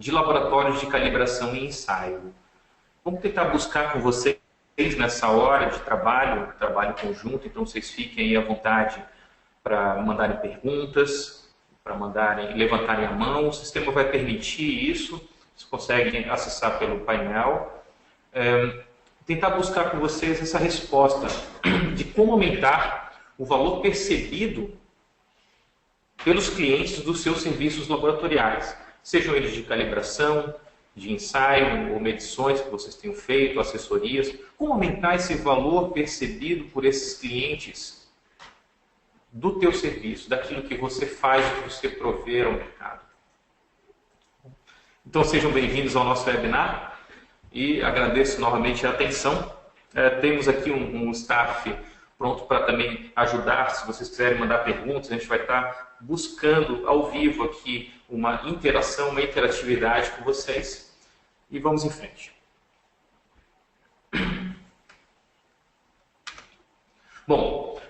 de laboratórios de calibração e ensaio. Vamos tentar buscar com vocês nessa hora de trabalho conjunto, então vocês fiquem aí à vontade para mandarem perguntas, para levantarem a mão. O sistema vai permitir isso, vocês conseguem acessar pelo painel. Tentar buscar com vocês essa resposta de como aumentar o valor percebido pelos clientes dos seus serviços laboratoriais, sejam eles de calibração, de ensaio ou medições que vocês tenham feito, assessorias. Como aumentar esse valor percebido por esses clientes do teu serviço, daquilo que você faz, do que você provê ao mercado. Então sejam bem-vindos ao nosso webinar e agradeço novamente a atenção. Temos aqui um staff pronto para também ajudar, se vocês quiserem mandar perguntas. A gente vai estar buscando ao vivo aqui uma interação, uma interatividade com vocês. E vamos em frente. Bom,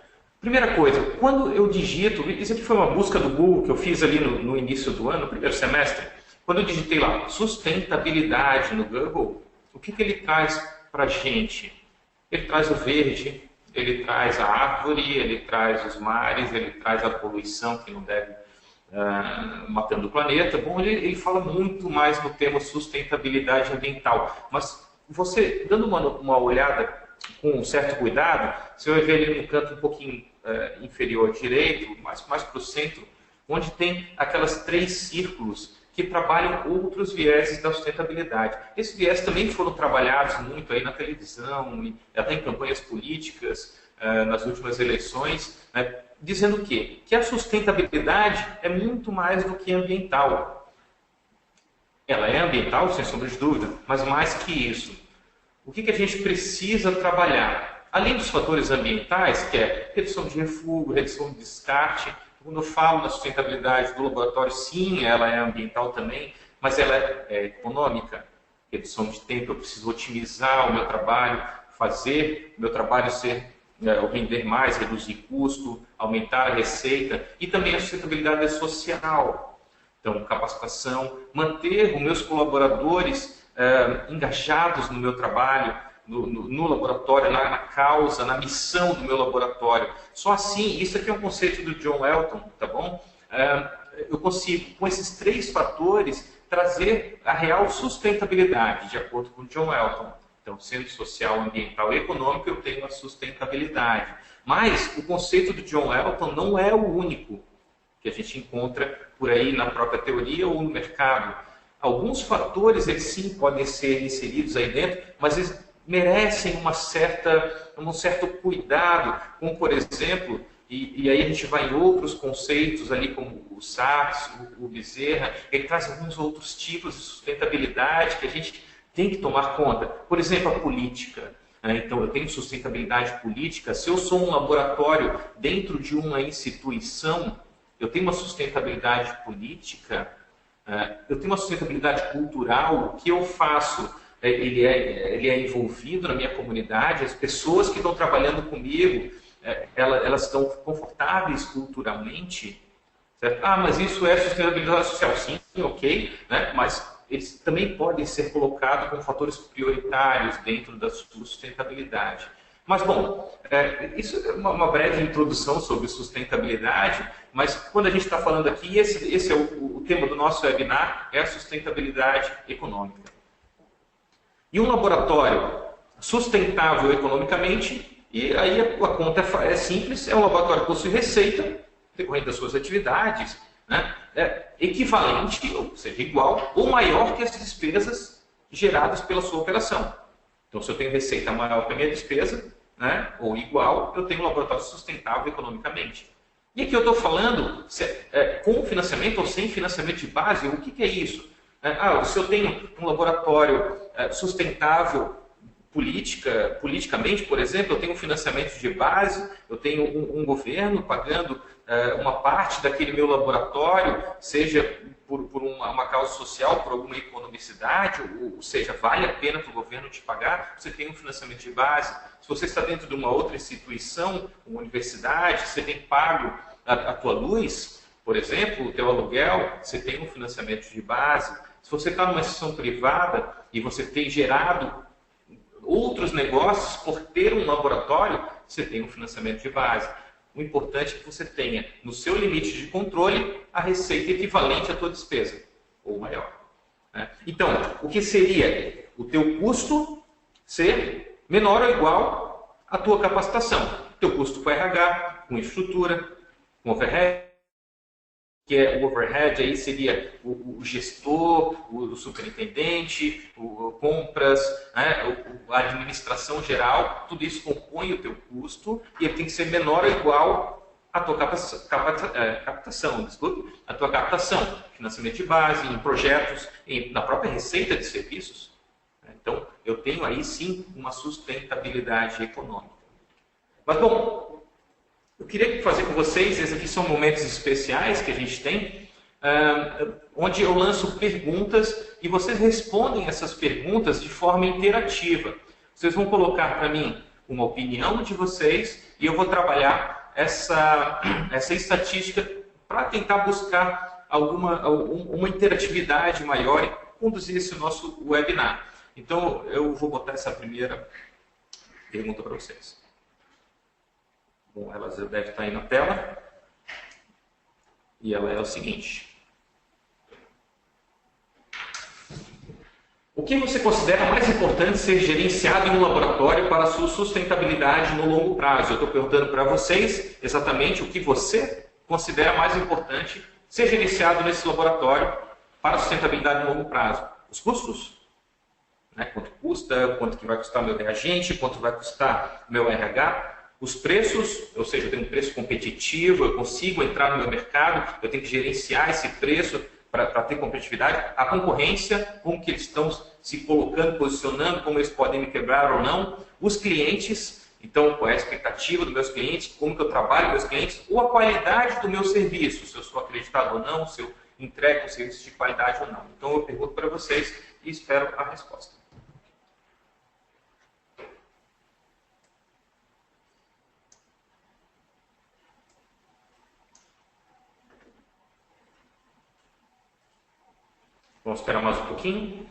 primeira coisa, quando eu digito, isso aqui foi uma busca do Google que eu fiz ali no início do ano, no primeiro semestre. Quando eu digitei lá, sustentabilidade no Google, o que ele traz para a gente? Ele traz o verde, ele traz a árvore, ele traz os mares, ele traz a poluição que não deve matando o planeta. Bom, ele fala muito mais no tema sustentabilidade ambiental, mas você, dando uma olhada com um certo cuidado, você vai ver ali no canto um pouquinho inferior direito, mais para o centro, onde tem aquelas 3 círculos que trabalham outros vieses da sustentabilidade. Esses vieses também foram trabalhados muito aí na televisão, e até em campanhas políticas, nas últimas eleições, né, dizendo o quê? Que a sustentabilidade é muito mais do que ambiental. Ela é ambiental, sem sombra de dúvida, mas mais que isso. O que a gente precisa trabalhar? Além dos fatores ambientais, que é redução de refúgio, redução de descarte. Quando eu falo da sustentabilidade do laboratório, sim, ela é ambiental também, mas ela é econômica. Redução de tempo, eu preciso otimizar o meu trabalho, fazer o meu trabalho render mais, reduzir custo, aumentar a receita, e também a sustentabilidade social. Então, capacitação, manter os meus colaboradores engajados no meu trabalho, no laboratório, na causa, na missão do meu laboratório. Só assim, isso aqui é um conceito do John Elton, tá bom? Eu consigo, com esses 3 fatores, trazer a real sustentabilidade, de acordo com o John Elton. Então, sendo social, ambiental e econômico, eu tenho a sustentabilidade. Mas o conceito do John Elton não é o único que a gente encontra por aí na própria teoria ou no mercado. Alguns fatores, eles sim podem ser inseridos aí dentro, mas eles merecem um certo cuidado, como por exemplo, e aí a gente vai em outros conceitos ali, como o Sachs, o Bezerra, ele traz alguns outros tipos de sustentabilidade que a gente tem que tomar conta. Por exemplo, a política. Então, eu tenho sustentabilidade política. Se eu sou um laboratório dentro de uma instituição, eu tenho uma sustentabilidade política, eu tenho uma sustentabilidade cultural. O que eu faço? Ele é envolvido na minha comunidade, as pessoas que estão trabalhando comigo, elas estão confortáveis culturalmente. Certo? Mas isso é sustentabilidade social. Sim, ok, né? Mas eles também podem ser colocados como fatores prioritários dentro da sustentabilidade. Mas, bom, isso é uma breve introdução sobre sustentabilidade, mas quando a gente está falando aqui, esse é o tema do nosso webinar, é a sustentabilidade econômica. E um laboratório sustentável economicamente, e aí a conta é simples, é um laboratório que possui receita, decorrente das suas atividades, né, equivalente, ou seja, igual ou maior que as despesas geradas pela sua operação. Então, se eu tenho receita maior que a minha despesa, né, ou igual, eu tenho um laboratório sustentável economicamente. E aqui eu estou falando com financiamento ou sem financiamento de base. O que é isso? Se eu tenho um laboratório sustentável politicamente, por exemplo, eu tenho um financiamento de base, eu tenho um governo pagando uma parte daquele meu laboratório, seja por uma causa social, por alguma economicidade, ou seja, vale a pena para o governo te pagar, você tem um financiamento de base. Se você está dentro de uma outra instituição, uma universidade, você tem pago a tua luz, Por exemplo, o teu aluguel, você tem um financiamento de base. Se você está numa instituição privada e você tem gerado outros negócios por ter um laboratório, você tem um financiamento de base. O importante é que você tenha, no seu limite de controle, a receita equivalente à tua despesa, ou maior. Então, o que seria o teu custo ser menor ou igual à tua capacitação? O teu custo com RH, com estrutura, com overhead, que é o overhead, aí seria o gestor, o superintendente, compras, a administração geral, tudo isso compõe o teu custo e ele tem que ser menor ou igual à tua captação, desculpe, a tua captação, financiamento de base, em projetos, na própria receita de serviços. Então, eu tenho aí sim uma sustentabilidade econômica. Mas, bom, eu queria fazer com vocês, esses aqui são momentos especiais que a gente tem, onde eu lanço perguntas e vocês respondem essas perguntas de forma interativa. Vocês vão colocar para mim uma opinião de vocês e eu vou trabalhar essa estatística para tentar buscar uma interatividade maior e conduzir esse nosso webinar. Então, eu vou botar essa primeira pergunta para vocês. Bom, ela deve estar aí na tela. E ela é o seguinte. O que você considera mais importante ser gerenciado em um laboratório para a sua sustentabilidade no longo prazo? Eu estou perguntando para vocês exatamente o que você considera mais importante ser gerenciado nesse laboratório para a sustentabilidade no longo prazo. Os custos? Quanto custa, quanto que vai custar meu reagente, quanto vai custar meu RH? Os preços, ou seja, eu tenho um preço competitivo, eu consigo entrar no meu mercado, eu tenho que gerenciar esse preço para ter competitividade. A concorrência, como que eles estão se colocando, posicionando, como eles podem me quebrar ou não. Os clientes, então qual é a expectativa dos meus clientes, como que eu trabalho com meus clientes, ou a qualidade do meu serviço, se eu sou acreditado ou não, se eu entrego um serviço de qualidade ou não. Então eu pergunto para vocês e espero a resposta. Vamos esperar mais um pouquinho.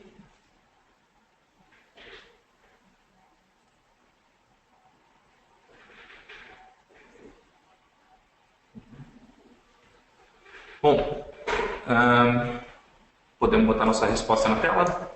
Bom, podemos botar nossa resposta na tela?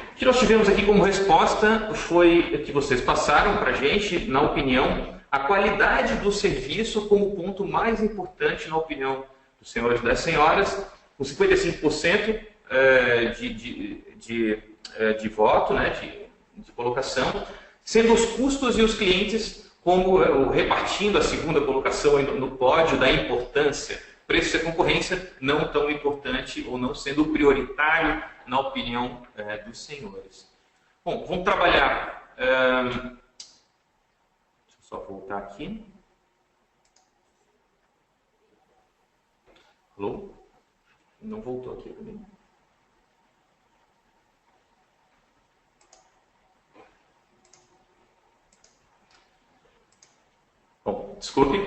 O que nós tivemos aqui como resposta foi que vocês passaram para a gente, na opinião, a qualidade do serviço como o ponto mais importante na opinião dos senhores e das senhoras, com 55% de voto, de colocação, sendo os custos e os clientes como repartindo a segunda colocação no pódio da importância. Preço e concorrência não tão importante ou não sendo prioritário na opinião dos senhores. Bom, vamos trabalhar. Deixa eu só voltar aqui. Alô? Não voltou aqui também. Bom, desculpe.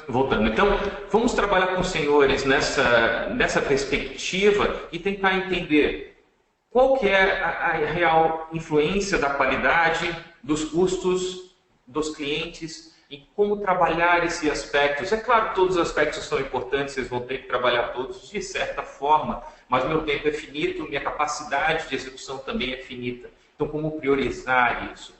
Voltando. Então, vamos trabalhar com os senhores nessa perspectiva e tentar entender qual que é a real influência da qualidade, dos custos, dos clientes e como trabalhar esses aspectos. É claro que todos os aspectos são importantes, vocês vão ter que trabalhar todos de certa forma, mas meu tempo é finito, minha capacidade de execução também é finita. Então, como priorizar isso?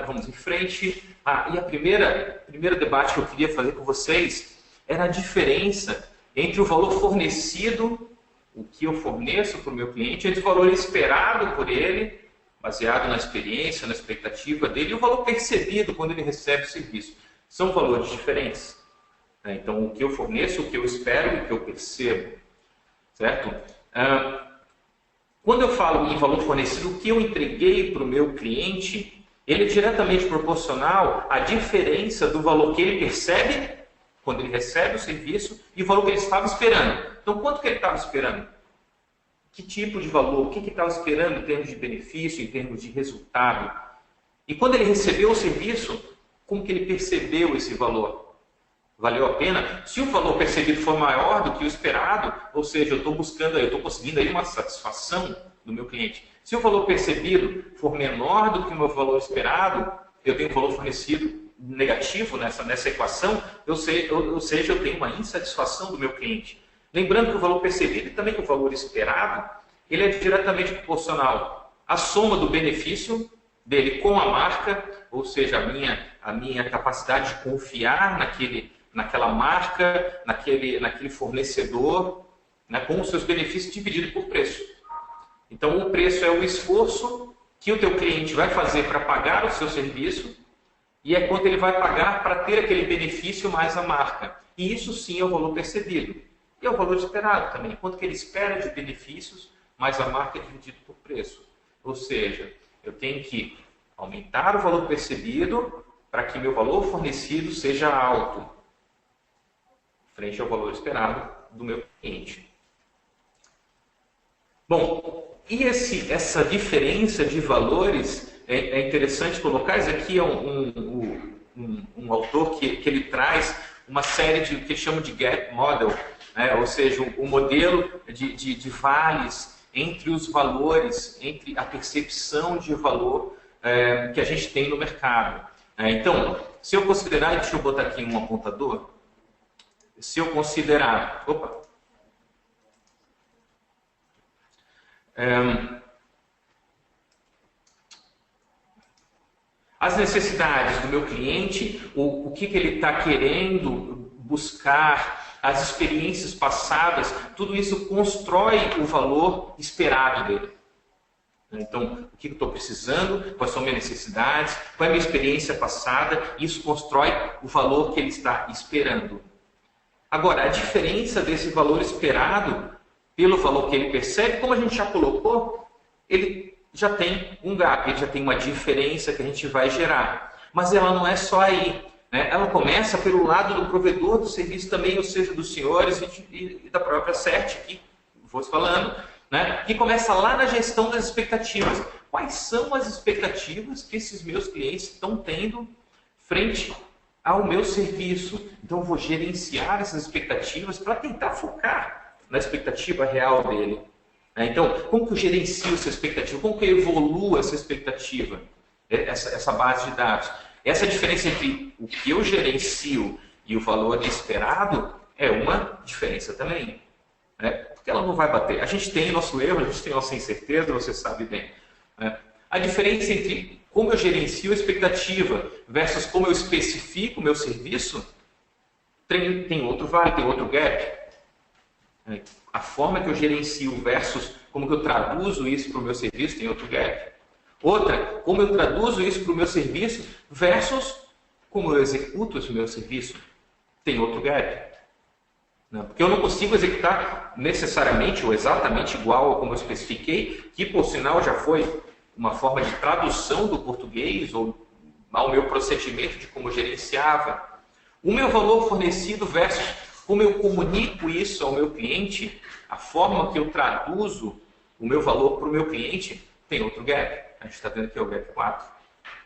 Vamos em frente. E a primeiro debate que eu queria fazer com vocês era a diferença entre o valor fornecido, o que eu forneço para o meu cliente, entre o valor esperado por ele, baseado na experiência, na expectativa dele, e o valor percebido quando ele recebe o serviço. São valores diferentes. Então, o que eu forneço, o que eu espero e o que eu percebo. Certo? Quando eu falo em valor fornecido, o que eu entreguei para o meu cliente, ele é diretamente proporcional à diferença do valor que ele percebe quando ele recebe o serviço e o valor que ele estava esperando. Então, quanto que ele estava esperando? que tipo de valor, o que ele estava esperando em termos de benefício, em termos de resultado. E quando ele recebeu o serviço, como que ele percebeu esse valor? Valeu a pena? Se o valor percebido for maior do que o esperado, ou seja, eu estou conseguindo aí uma satisfação do meu cliente. Se o valor percebido for menor do que o meu valor esperado, eu tenho um valor fornecido negativo nessa equação, ou seja, eu tenho uma insatisfação do meu cliente. Lembrando que o valor percebido e também o valor esperado, ele é diretamente proporcional à soma do benefício dele com a marca, ou seja, a minha capacidade de confiar naquela marca, naquele fornecedor, né, com os seus benefícios dividido por preço. Então, o preço é o esforço que o teu cliente vai fazer para pagar o seu serviço e é quanto ele vai pagar para ter aquele benefício mais a marca. E isso sim é o valor percebido. E é o valor esperado também, quanto que ele espera de benefícios mais a marca dividido por preço. Ou seja, eu tenho que aumentar o valor percebido para que meu valor fornecido seja alto, frente ao valor esperado do meu cliente. Bom, e essa diferença de valores é interessante colocar. Esse aqui é um autor que ele traz uma série de que ele chama de gap model, né? Ou seja, um modelo de vales entre os valores, entre a percepção de valor que a gente tem no mercado. Então, se eu considerar, deixa eu botar aqui um apontador, se eu considerar, as necessidades do meu cliente, o que ele está querendo buscar, as experiências passadas, tudo isso constrói o valor esperado dele. Então, o que eu estou precisando, quais são minhas necessidades, qual é a minha experiência passada, isso constrói o valor que ele está esperando. Agora, a diferença desse valor esperado pelo valor que ele percebe, como a gente já colocou, ele já tem um gap, ele já tem uma diferença que a gente vai gerar. Mas ela não é só aí, né? Ela começa pelo lado do provedor do serviço também, ou seja, dos senhores e da própria CERT, que vou falando, né? Que começa lá na gestão das expectativas. Quais são as expectativas que esses meus clientes estão tendo frente ao meu serviço? Então, eu vou gerenciar essas expectativas para tentar focar na expectativa real dele. Então, como que eu gerencio essa expectativa? Como que eu evoluo essa expectativa? Essa base de dados. Essa diferença entre o que eu gerencio e o valor esperado é uma diferença também. Porque ela não vai bater. A gente tem nosso erro, a gente tem nossa incerteza, você sabe bem. A diferença entre como eu gerencio a expectativa versus como eu especifico o meu serviço tem outro vale, tem outro gap. A forma que eu gerencio versus como que eu traduzo isso para o meu serviço tem outro gap. Outra, como eu traduzo isso para o meu serviço versus como eu executo esse meu serviço tem outro gap. Porque eu não consigo executar necessariamente ou exatamente igual a como eu especifiquei, que por sinal já foi uma forma de tradução do português ou ao meu procedimento de como eu gerenciava. O meu valor fornecido versus como eu comunico isso ao meu cliente, a forma que eu traduzo o meu valor para o meu cliente, tem outro gap. A gente está vendo aqui o gap 4.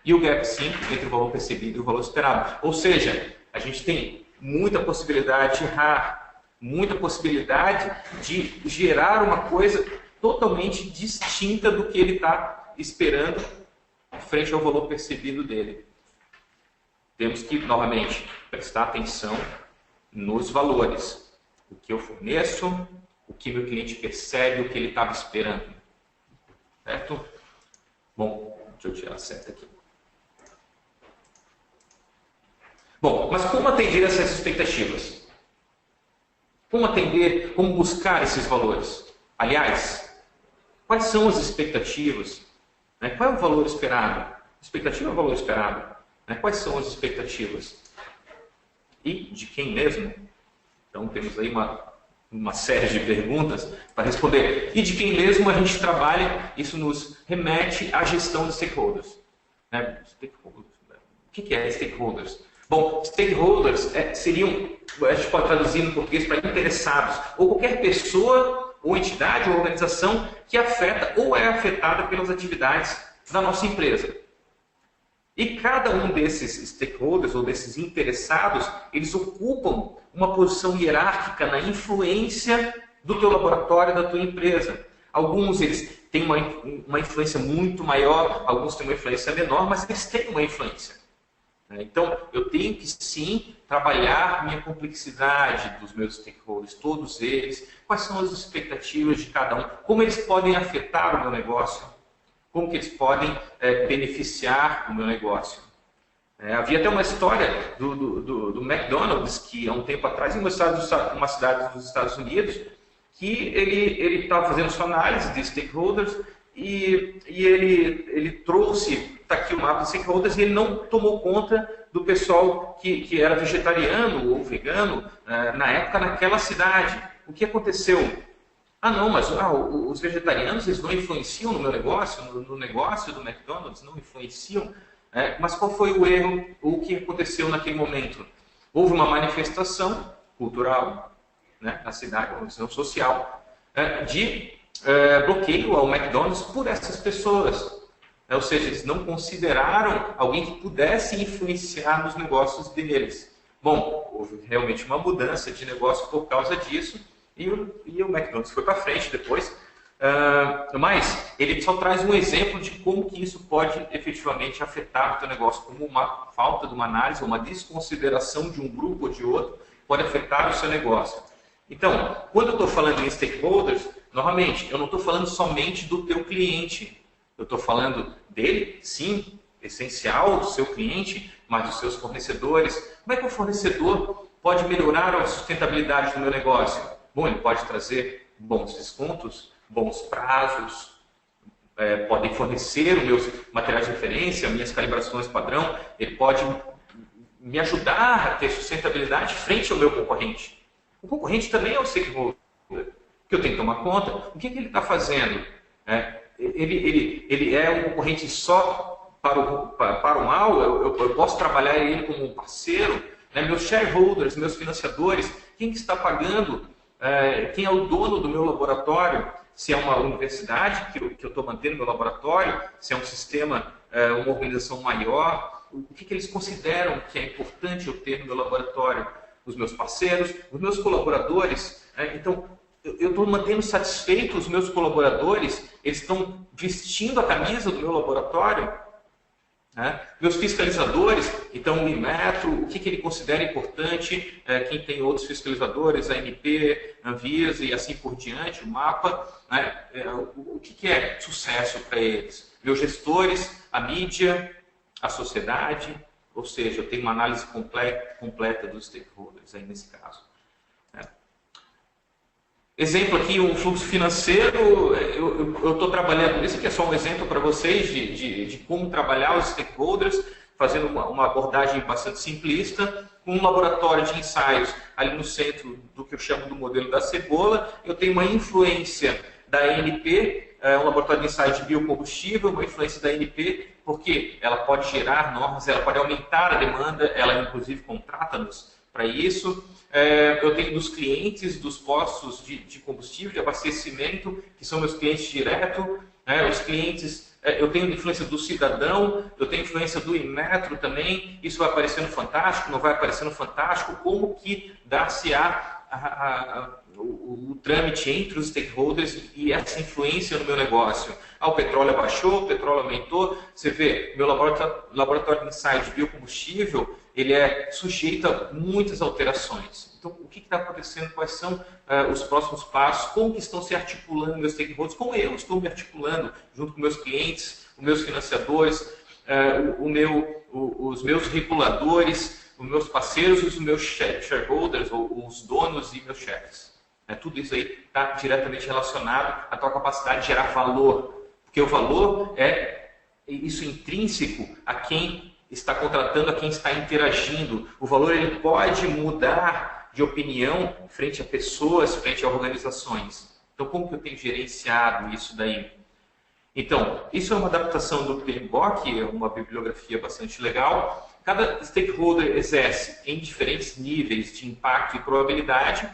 E o gap 5 entre o valor percebido e o valor esperado. Ou seja, a gente tem muita possibilidade de errar, muita possibilidade de gerar uma coisa totalmente distinta do que ele está esperando frente ao valor percebido dele. Temos que, novamente, prestar atenção nos valores. O que eu forneço, o que meu cliente percebe, o que ele estava esperando. Certo? Bom, deixa eu tirar a seta aqui. Bom, mas como atender essas expectativas? Como buscar esses valores? Aliás, quais são as expectativas? Qual é o valor esperado? Expectativa é o valor esperado. Quais são as expectativas? E de quem mesmo? Então temos aí uma série de perguntas para responder. E de quem mesmo a gente trabalha, isso nos remete à gestão de stakeholders. O que é stakeholders? Bom, stakeholders seriam, a gente pode traduzir no português para interessados, ou qualquer pessoa ou entidade ou organização que afeta ou é afetada pelas atividades da nossa empresa. E cada um desses stakeholders ou desses interessados, eles ocupam uma posição hierárquica na influência do teu laboratório, da tua empresa. Alguns eles têm uma influência muito maior, alguns têm uma influência menor, mas eles têm uma influência. Então, eu tenho que sim trabalhar minha complexidade dos meus stakeholders, todos eles, quais são as expectativas de cada um, como eles podem afetar o meu negócio, como que eles podem beneficiar o meu negócio. Havia até uma história do McDonald's, que há um tempo atrás, em uma cidade dos Estados Unidos, que ele estava fazendo sua análise de stakeholders e ele trouxe, está aqui o mapa de stakeholders, e ele não tomou conta do pessoal que era vegetariano ou vegano na época naquela cidade. O que aconteceu? Ah, não, mas os vegetarianos eles não influenciam no meu negócio, no negócio do McDonald's, não influenciam. Mas qual foi o erro, ou o que aconteceu naquele momento? Houve uma manifestação cultural, né, na cidade, uma manifestação social, de bloqueio ao McDonald's por essas pessoas. Ou seja, eles não consideraram alguém que pudesse influenciar nos negócios deles. Bom, houve realmente uma mudança de negócio por causa disso, e o McDonald's foi para frente depois. Mas ele só traz um exemplo de como que isso pode efetivamente afetar o teu negócio, como uma falta de uma análise, uma desconsideração de um grupo ou de outro pode afetar o seu negócio. Então, quando eu estou falando em stakeholders, novamente, eu não estou falando somente do teu cliente. Eu estou falando dele, sim, essencial, do seu cliente, mas dos seus fornecedores. Como é que o fornecedor pode melhorar a sustentabilidade do meu negócio? Bom, ele pode trazer bons descontos, bons prazos, podem fornecer os meus materiais de referência, minhas calibrações padrão, ele pode me ajudar a ter sustentabilidade frente ao meu concorrente. O concorrente também é um stakeholder que eu tenho que tomar conta. O que ele está fazendo? Ele é um concorrente só para o mal? Eu posso trabalhar ele como um parceiro? Meus shareholders, meus financiadores, quem que está pagando? Quem é o dono do meu laboratório? Se é uma universidade que eu estou mantendo no meu laboratório, se é um sistema, uma organização maior, o que eles consideram que é importante eu ter no meu laboratório? Os meus parceiros, os meus colaboradores. Então, eu estou mantendo satisfeito os meus colaboradores, eles estão vestindo a camisa do meu laboratório. Meus fiscalizadores, então o Inmetro, o que ele considera importante, quem tem outros fiscalizadores, a ANP, a Anvisa e assim por diante, o mapa, o que é sucesso para eles? Meus gestores, a mídia, a sociedade, ou seja, eu tenho uma análise completa dos stakeholders aí nesse caso. Exemplo aqui, um fluxo financeiro, eu estou trabalhando, isso aqui é só um exemplo para vocês de como trabalhar os stakeholders, fazendo uma abordagem bastante simplista, com um laboratório de ensaios ali no centro do que eu chamo do modelo da cebola. Eu tenho uma influência da ANP, um laboratório de ensaios de biocombustível, uma influência da ANP, porque ela pode gerar normas, ela pode aumentar a demanda, ela inclusive contrata-nos para isso. Eu tenho dos clientes dos postos de combustível, de abastecimento, que são meus clientes diretos, os clientes, eu tenho influência do cidadão, eu tenho influência do Inmetro também, isso vai aparecer no Fantástico, não vai aparecer no Fantástico, como que dá-se-á o trâmite entre os stakeholders e essa influência no meu negócio. O petróleo abaixou, o petróleo aumentou, você vê, meu laboratório de ensaio de biocombustível, ele é sujeito a muitas alterações. Então, o que está acontecendo? Quais são os próximos passos? Como que estão se articulando meus stakeholders? Como eu estou me articulando junto com meus clientes, os meus financiadores, os meus reguladores, os meus parceiros e os meus shareholders, ou os donos e meus chefes. Tudo isso aí está diretamente relacionado à tua capacidade de gerar valor. Porque o valor é isso intrínseco a quem está contratando, a quem está interagindo. O valor ele pode mudar de opinião frente a pessoas, frente a organizações. Então, como que eu tenho gerenciado isso daí? Então, isso é uma adaptação do PMBOK, é uma bibliografia bastante legal. Cada stakeholder exerce em diferentes níveis de impacto e probabilidade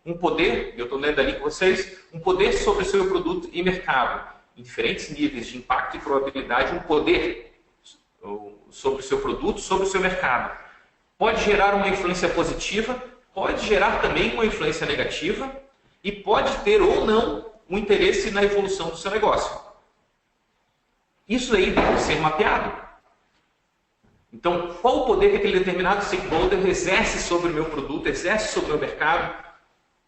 um poder, eu estou lendo ali com vocês, um poder sobre o seu produto e mercado, em diferentes níveis de impacto e probabilidade, um poder sobre o seu produto, sobre o seu mercado. Pode gerar uma influência positiva, pode gerar também uma influência negativa e pode ter ou não um interesse na evolução do seu negócio. Isso aí deve ser mapeado. Então, qual o poder que aquele determinado stakeholder exerce sobre o meu produto, exerce sobre o meu mercado?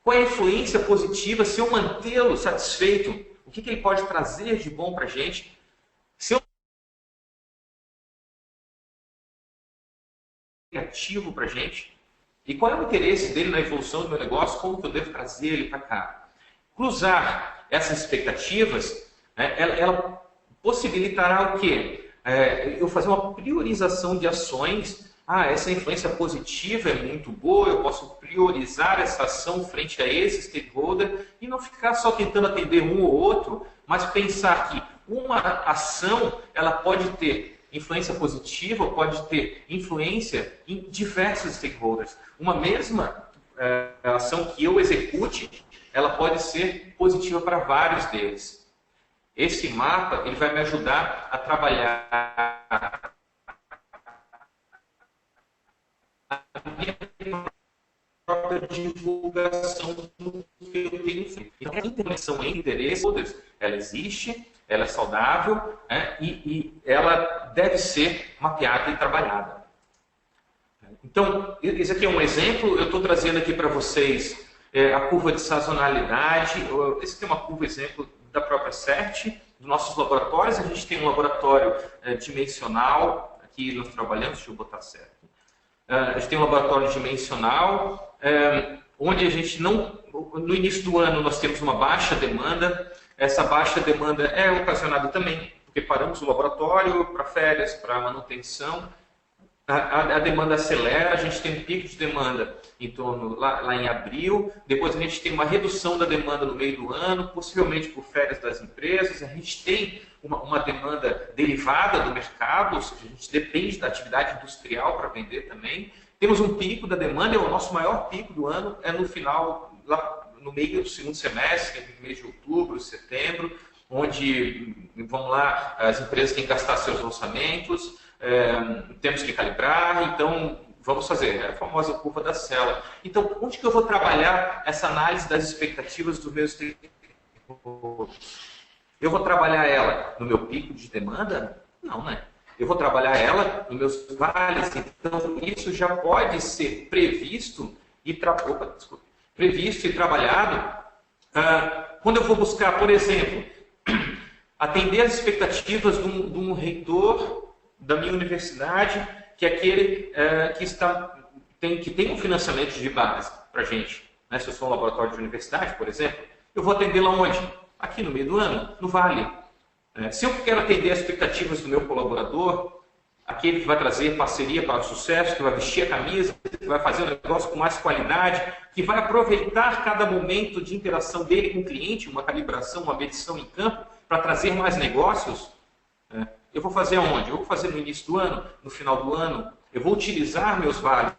Qual é a influência positiva se eu mantê-lo satisfeito? O que ele pode trazer de bom para a gente? Se eu negativo para a gente? E qual é o interesse dele na evolução do meu negócio? Como que eu devo trazer ele para cá? Cruzar essas expectativas, né, ela possibilitará o quê? Eu fazer uma priorização de ações. Essa influência positiva é muito boa, eu posso priorizar essa ação frente a esse stakeholder e não ficar só tentando atender um ou outro, mas pensar que uma ação ela pode ter influência positiva, pode ter influência em diversos stakeholders. Uma mesma ação que eu execute, ela pode ser positiva para vários deles. Esse mapa ele vai me ajudar a trabalhar a minha própria divulgação do que eu tenho feito. Então, a interconexão entre interesses, ela existe, ela é saudável, né, e ela deve ser mapeada e trabalhada. Então, esse aqui é um exemplo, eu estou trazendo aqui para vocês a curva de sazonalidade. Esse aqui é uma curva exemplo da própria CERT, dos nossos laboratórios. A gente tem um laboratório dimensional, aqui nós trabalhamos, deixa eu botar certo. A gente tem um laboratório dimensional, onde a gente não... No início do ano nós temos uma baixa demanda. Essa baixa demanda é ocasionada também porque paramos o laboratório para férias, para manutenção. A demanda acelera, a gente tem um pico de demanda em torno lá em abril, depois a gente tem uma redução da demanda no meio do ano, possivelmente por férias das empresas, a gente tem uma demanda derivada do mercado, ou seja, a gente depende da atividade industrial para vender também. Temos um pico da demanda, o nosso maior pico do ano é no final, lá no meio do segundo semestre, no mês de outubro, setembro, onde, vamos lá, as empresas têm que gastar seus orçamentos, temos que calibrar, então vamos fazer a famosa curva da célula. Então, onde que eu vou trabalhar essa análise das expectativas dos meus stakeholders? Eu vou trabalhar ela no meu pico de demanda? Não, né? Eu vou trabalhar ela nos meus vales, então isso já pode ser previsto e, trabalhado quando eu vou buscar, por exemplo, atender as expectativas de um reitor da minha universidade, que é aquele que tem um financiamento de base para a gente. Né? Se eu sou um laboratório de universidade, por exemplo, eu vou atender lá onde? Aqui no meio do ano, no Vale. Se eu quero atender as expectativas do meu colaborador, aquele que vai trazer parceria para o sucesso, que vai vestir a camisa, que vai fazer um negócio com mais qualidade, que vai aproveitar cada momento de interação dele com o cliente, uma calibração, uma medição em campo, para trazer mais negócios, eu vou fazer aonde? Eu vou fazer no início do ano, no final do ano, eu vou utilizar meus vales.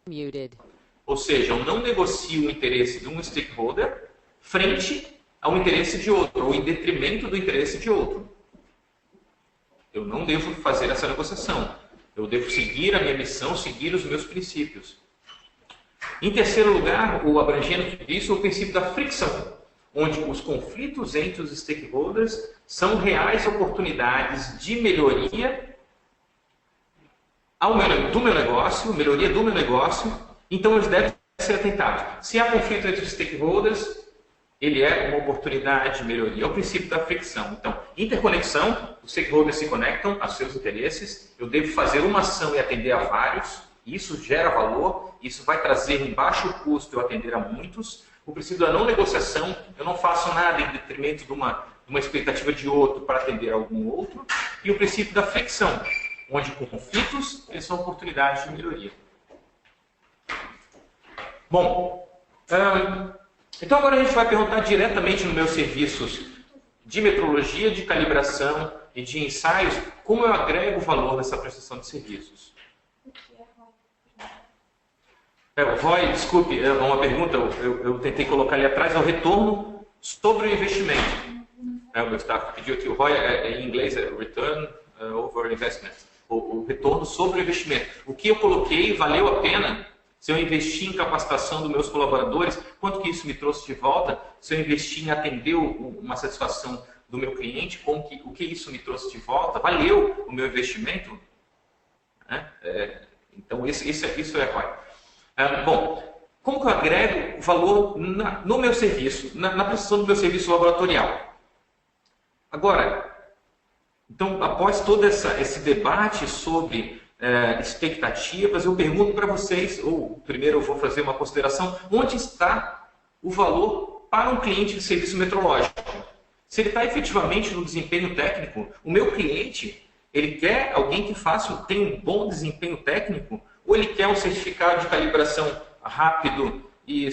Muted. Ou seja, eu não negocio o interesse de um stakeholder frente ao interesse de outro, ou em detrimento do interesse de outro. Eu não devo fazer essa negociação. Eu devo seguir a minha missão, seguir os meus princípios. Em terceiro lugar, o abrangendo tudo isso, é o princípio da fricção, onde os conflitos entre os stakeholders são reais oportunidades de melhoria do meu negócio, melhoria do meu negócio, então eles devem ser atentados. Se há conflito entre os stakeholders, ele é uma oportunidade de melhoria. É o princípio da fricção. Então, interconexão, os stakeholders se conectam aos seus interesses, eu devo fazer uma ação e atender a vários, isso gera valor, isso vai trazer em baixo custo eu atender a muitos. O princípio da não negociação, eu não faço nada em detrimento de uma expectativa de outro para atender a algum outro. E o princípio da fricção, onde com conflitos, eles são oportunidades de melhoria. Bom, então agora a gente vai perguntar diretamente nos meus serviços de metrologia, de calibração e de ensaios, como eu agrego valor nessa prestação de serviços. ROI, desculpe, é uma pergunta, eu tentei colocar ali atrás, é o retorno sobre o investimento. O meu staff pediu aqui, o ROI em inglês é Return Over Investment, o retorno sobre o investimento. O que eu coloquei valeu a pena? Se eu investir em capacitação dos meus colaboradores, quanto que isso me trouxe de volta? Se eu investir em atender uma satisfação do meu cliente, o que isso me trouxe de volta? Valeu o meu investimento? Então, isso é ROI. Bom, como que eu agrego valor no meu serviço, na prestação do meu serviço laboratorial? Agora, então, após todo esse debate sobre expectativas, eu pergunto para vocês, ou primeiro eu vou fazer uma consideração, onde está o valor para um cliente de serviço metrológico? Se ele está efetivamente no desempenho técnico, o meu cliente, ele quer alguém que tenha um bom desempenho técnico, ou ele quer um certificado de calibração rápido e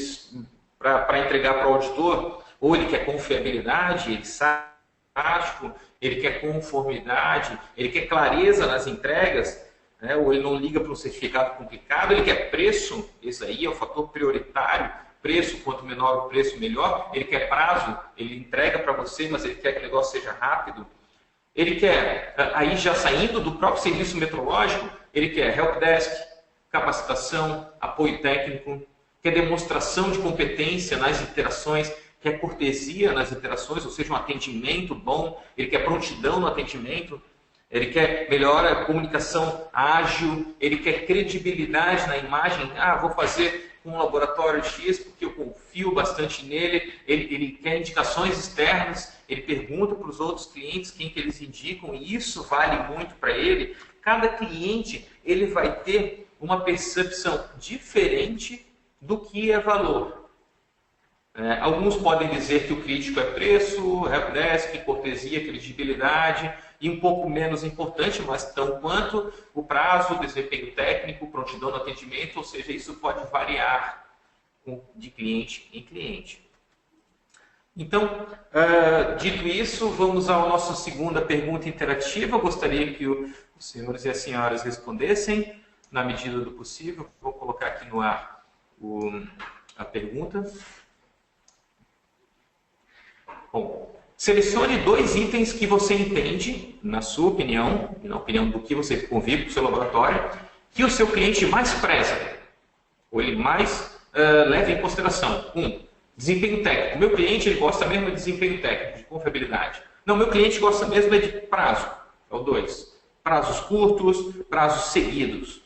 para entregar para o auditor, ou ele quer confiabilidade, ele sabe, ele quer conformidade, ele quer clareza nas entregas, ou ele não liga para um certificado complicado, ele quer preço, esse aí é o fator prioritário, preço, quanto menor o preço, melhor, ele quer prazo, ele entrega para você, mas ele quer que o negócio seja rápido, ele quer, aí já saindo do próprio serviço metrológico, ele quer helpdesk, capacitação, apoio técnico, quer demonstração de competência nas interações, quer cortesia nas interações, ou seja, um atendimento bom, ele quer prontidão no atendimento, ele quer melhor comunicação ágil, ele quer credibilidade na imagem. Vou fazer com um laboratório X porque eu confio bastante nele. Ele quer indicações externas, ele pergunta para os outros clientes quem que eles indicam e isso vale muito para ele. Cada cliente ele vai ter uma percepção diferente do que é valor. Alguns podem dizer que o crítico é preço, helpdesk, cortesia, credibilidade, e um pouco menos importante, mas tão quanto o prazo, o desempenho técnico, prontidão no atendimento, ou seja, isso pode variar de cliente em cliente. Então, dito isso, vamos à nossa segunda pergunta interativa. Eu gostaria que os senhores e as senhoras respondessem, na medida do possível. Vou colocar aqui no ar a pergunta. Bom, selecione 2 itens que você entende, na sua opinião, na opinião do que você convive com o seu laboratório, que o seu cliente mais preza, ou ele mais leva em consideração. 1. Desempenho técnico. Meu cliente ele gosta mesmo de desempenho técnico, de confiabilidade. Não, meu cliente gosta mesmo de prazo. É o 2. Prazos curtos, prazos seguidos.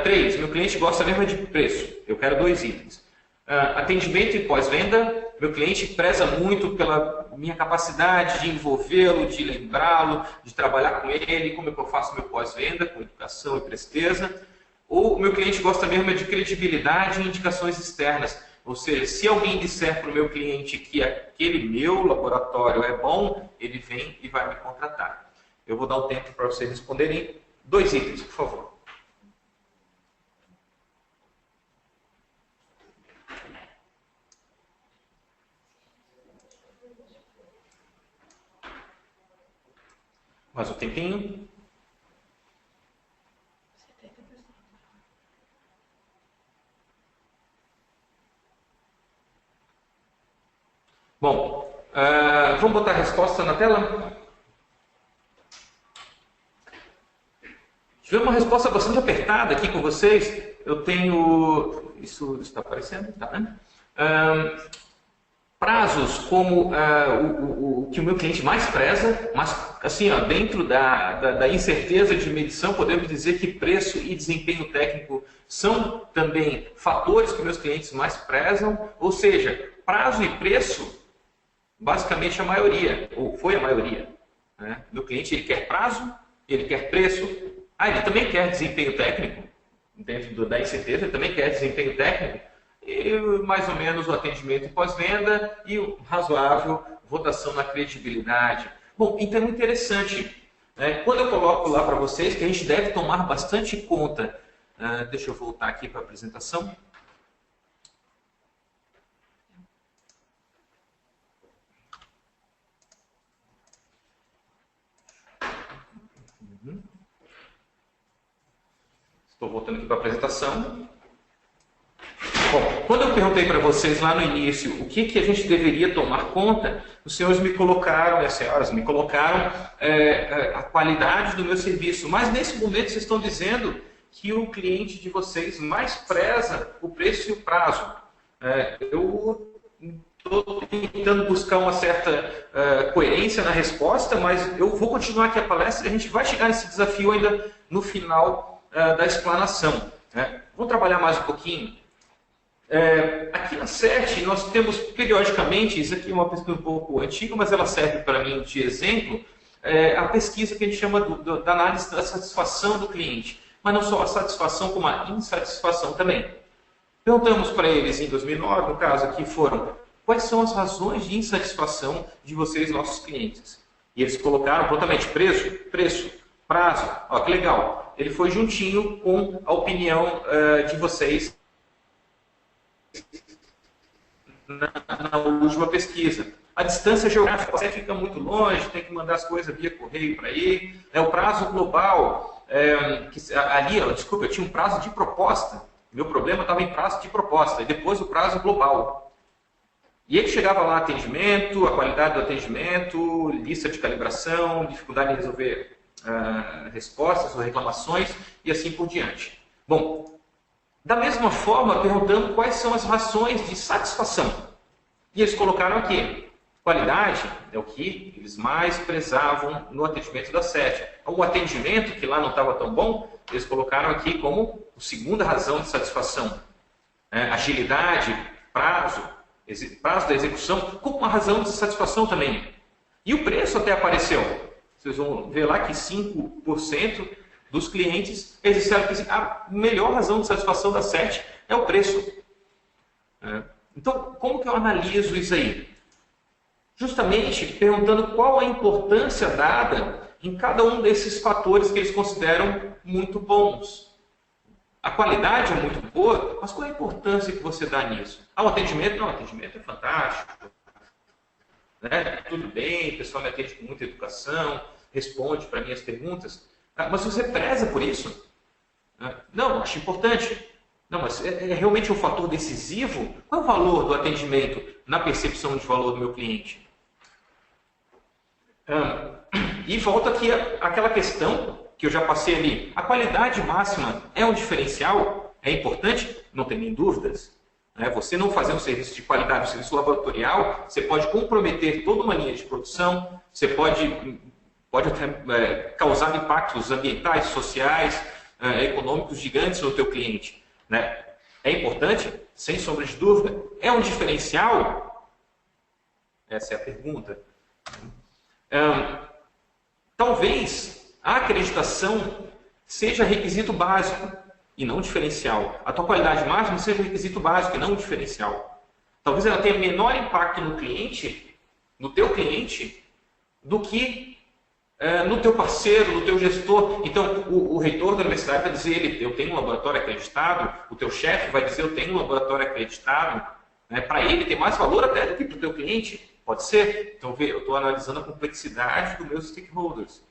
3. Meu cliente gosta mesmo de preço. Eu quero 2 itens. Atendimento e pós-venda. Meu cliente preza muito pela minha capacidade de envolvê-lo, de lembrá-lo, de trabalhar com ele, como é que eu faço meu pós-venda, com educação e presteza. Ou o meu cliente gosta mesmo de credibilidade e indicações externas. Ou seja, se alguém disser para o meu cliente que aquele meu laboratório é bom, ele vem e vai me contratar. Eu vou dar um tempo para vocês responderem. 2 itens, por favor. Mais um tempinho. Bom, vamos botar a resposta na tela? Tivemos uma resposta bastante apertada aqui com vocês. Eu tenho... Isso está aparecendo? Tá, né? Prazos como o que o meu cliente mais preza, mas assim, ó, dentro da incerteza de medição, podemos dizer que preço e desempenho técnico são também fatores que meus clientes mais prezam, ou seja, prazo e preço, basicamente a maioria, ou foi a maioria. Né? Meu cliente ele quer prazo, ele quer preço, ele também quer desempenho técnico, dentro da incerteza, ele também quer desempenho técnico, e mais ou menos o atendimento pós-venda e o razoável votação na credibilidade. Bom, então é interessante, né? Quando eu coloco lá para vocês que a gente deve tomar bastante conta, deixa eu voltar aqui para a apresentação. Estou voltando aqui para a apresentação. Bom, quando eu perguntei para vocês lá no início o que a gente deveria tomar conta, os senhores me colocaram, as senhoras me colocaram a qualidade do meu serviço. Mas nesse momento vocês estão dizendo que o cliente de vocês mais preza o preço e o prazo. Eu estou tentando buscar uma certa coerência na resposta, mas eu vou continuar aqui a palestra e a gente vai chegar nesse desafio ainda no final da explanação. Vamos trabalhar mais um pouquinho. Aqui na CERT nós temos periodicamente, isso aqui é uma pesquisa um pouco antiga, mas ela serve para mim de exemplo, a pesquisa que a gente chama da análise da satisfação do cliente. Mas não só a satisfação, como a insatisfação também. Perguntamos para eles em 2009, no caso aqui foram, quais são as razões de insatisfação de vocês, nossos clientes? E eles colocaram prontamente preço, prazo. Ó, que legal, ele foi juntinho com a opinião de vocês na última pesquisa. A distância geográfica, você fica muito longe, tem que mandar as coisas via correio para ir. O prazo global, ali, desculpa, eu tinha um prazo de proposta. Meu problema estava em prazo de proposta, e depois o prazo global. E ele chegava lá, atendimento, a qualidade do atendimento, lista de calibração, dificuldade em resolver respostas ou reclamações, e assim por diante. Bom, da mesma forma, perguntando quais são as razões de satisfação. E eles colocaram aqui, qualidade é o que eles mais prezavam no atendimento da CERT. O atendimento, que lá não estava tão bom, eles colocaram aqui como a segunda razão de satisfação. Agilidade, prazo da execução, como uma razão de satisfação também. E o preço até apareceu. Vocês vão ver lá que 5% dos clientes, eles disseram que a melhor razão de satisfação da CERT é o preço. Então, como que eu analiso isso aí? Justamente perguntando qual a importância dada em cada um desses fatores que eles consideram muito bons. A qualidade é muito boa, mas qual a importância que você dá nisso? O atendimento? Não, o atendimento é fantástico. Tudo bem, o pessoal me atende com muita educação, responde para minhas perguntas. Mas você preza por isso? Não, acho importante. Não, mas é realmente um fator decisivo? Qual é o valor do atendimento na percepção de valor do meu cliente? E volta aqui àquela questão que eu já passei ali. A qualidade máxima é um diferencial? É importante? Não tem nem dúvidas. Você não fazer um serviço de qualidade, um serviço laboratorial, você pode comprometer toda uma linha de produção, você pode até causar impactos ambientais, sociais, econômicos gigantes no teu cliente. É importante? Sem sombra de dúvida. É um diferencial? Essa é a pergunta. Talvez a acreditação seja requisito básico e não diferencial. A tua qualidade máxima seja requisito básico e não diferencial. Talvez ela tenha menor impacto no cliente, no teu cliente, do que no teu parceiro, no teu gestor. Então, o reitor da universidade vai dizer, eu tenho um laboratório acreditado, o teu chefe vai dizer, eu tenho um laboratório acreditado. Para ele tem mais valor até do que para o teu cliente. Pode ser? Então, eu estou analisando a complexidade dos meus stakeholders.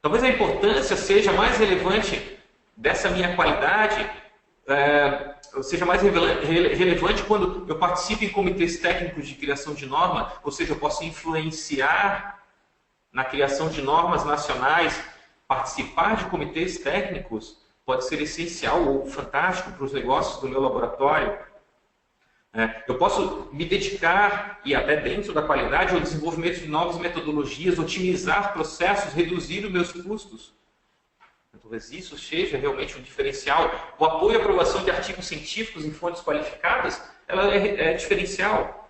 Talvez a importância seja mais relevante dessa minha qualidade seja mais relevante quando eu participo em comitês técnicos de criação de norma, ou seja, eu posso influenciar na criação de normas nacionais. Participar de comitês técnicos pode ser essencial ou fantástico para os negócios do meu laboratório. Eu posso me dedicar, e até dentro da qualidade, ao desenvolvimento de novas metodologias, otimizar processos, reduzir os meus custos. Talvez isso seja realmente um diferencial. O apoio e aprovação de artigos científicos em fontes qualificadas, ela é diferencial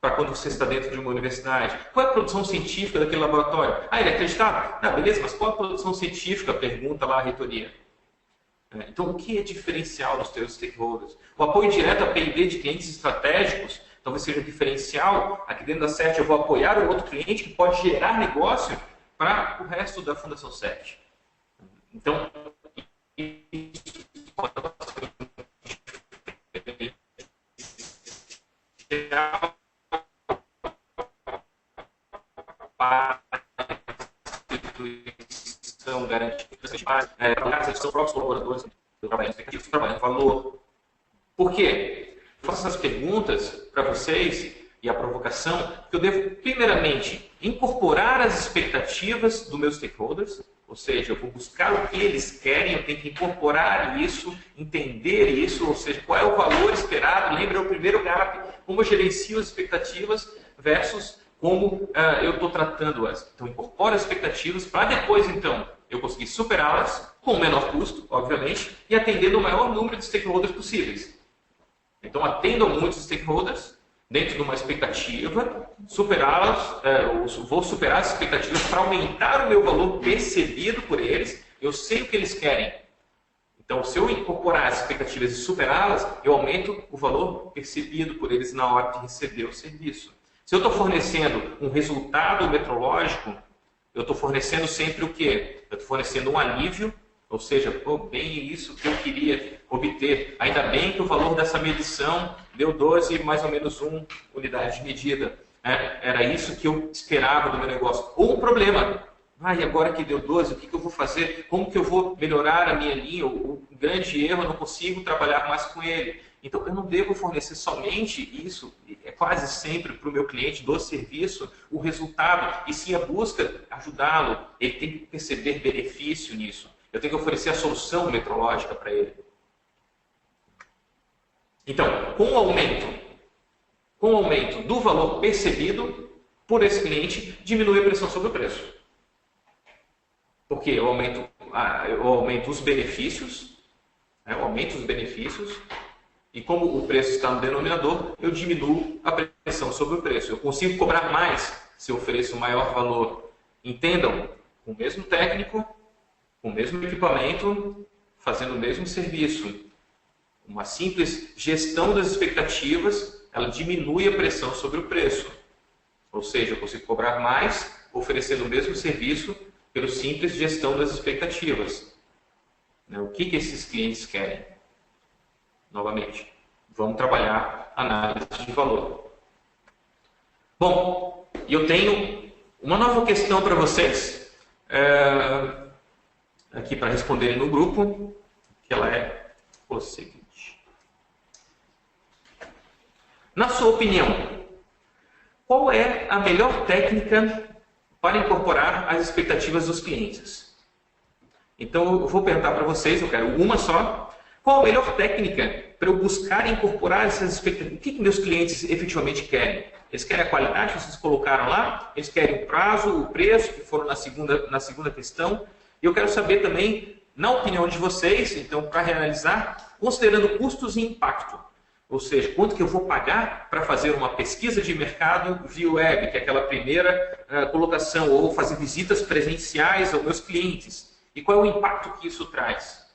para quando você está dentro de uma universidade. Qual é a produção científica daquele laboratório? Ele é acreditado? Não, beleza, mas qual é a produção científica? Pergunta lá a reitoria. Então, o que é diferencial dos teus stakeholders? O apoio direto a P&D de clientes estratégicos talvez seja diferencial. Aqui dentro da CERT eu vou apoiar o outro cliente que pode gerar negócio para o resto da Fundação CERT. Então, isso pode para a instituição garantir para os próprios colaboradores trabalhando valor. Por quê? Eu faço essas perguntas para vocês e a provocação, que eu devo, primeiramente, incorporar as expectativas dos meus stakeholders, ou seja, eu vou buscar o que eles querem, eu tenho que incorporar isso, entender isso, ou seja, qual é o valor esperado. Lembra o primeiro gap, como eu gerencio as expectativas versus como eu estou tratando-as. Então, incorporo as expectativas para depois, então, eu conseguir superá-las com o menor custo, obviamente, e atendendo o maior número de stakeholders possíveis. Então, atendo a muitos stakeholders dentro de uma expectativa, superá-las, vou superar as expectativas para aumentar o meu valor percebido por eles. Eu sei o que eles querem. Então, se eu incorporar as expectativas e superá-las, eu aumento o valor percebido por eles na hora de receber o serviço. Se eu estou fornecendo um resultado metrológico, eu estou fornecendo sempre o quê? Eu estou fornecendo um alívio, ou seja, bem isso que eu queria obter. Ainda bem que o valor dessa medição deu 12, mais ou menos 1 unidade de medida. Era isso que eu esperava do meu negócio. Ou um problema. E agora que deu 12, o que eu vou fazer? Como que eu vou melhorar a minha linha? O grande erro, eu não consigo trabalhar mais com ele. Então, eu não devo fornecer somente isso, quase sempre para o meu cliente do serviço, o resultado, e sim a busca, ajudá-lo. Ele tem que perceber benefício nisso. Eu tenho que oferecer a solução metrológica para ele. Então, com o aumento do valor percebido por esse cliente, diminui a pressão sobre o preço. Porque eu aumento os benefícios, eu aumento os benefícios, e como o preço está no denominador, eu diminuo a pressão sobre o preço. Eu consigo cobrar mais se eu ofereço maior valor. Entendam, com o mesmo técnico, com o mesmo equipamento, fazendo o mesmo serviço. Uma simples gestão das expectativas, ela diminui a pressão sobre o preço. Ou seja, eu consigo cobrar mais, oferecendo o mesmo serviço, pela simples gestão das expectativas. O que esses clientes querem? Novamente, vamos trabalhar análise de valor. Bom, eu tenho uma nova questão para vocês, aqui para responderem no grupo, que ela é o seguinte. Na sua opinião, qual é a melhor técnica para incorporar as expectativas dos clientes? Então, eu vou perguntar para vocês, eu quero uma só. Qual a melhor técnica para eu buscar incorporar essas expectativas? O que meus clientes efetivamente querem? Eles querem a qualidade que vocês colocaram lá? Eles querem o prazo, o preço, que foram na segunda questão? E eu quero saber também, na opinião de vocês, então, para reanalisar, considerando custos e impacto. Ou seja, quanto que eu vou pagar para fazer uma pesquisa de mercado via web, que é aquela primeira colocação, ou fazer visitas presenciais aos meus clientes. E qual é o impacto que isso traz?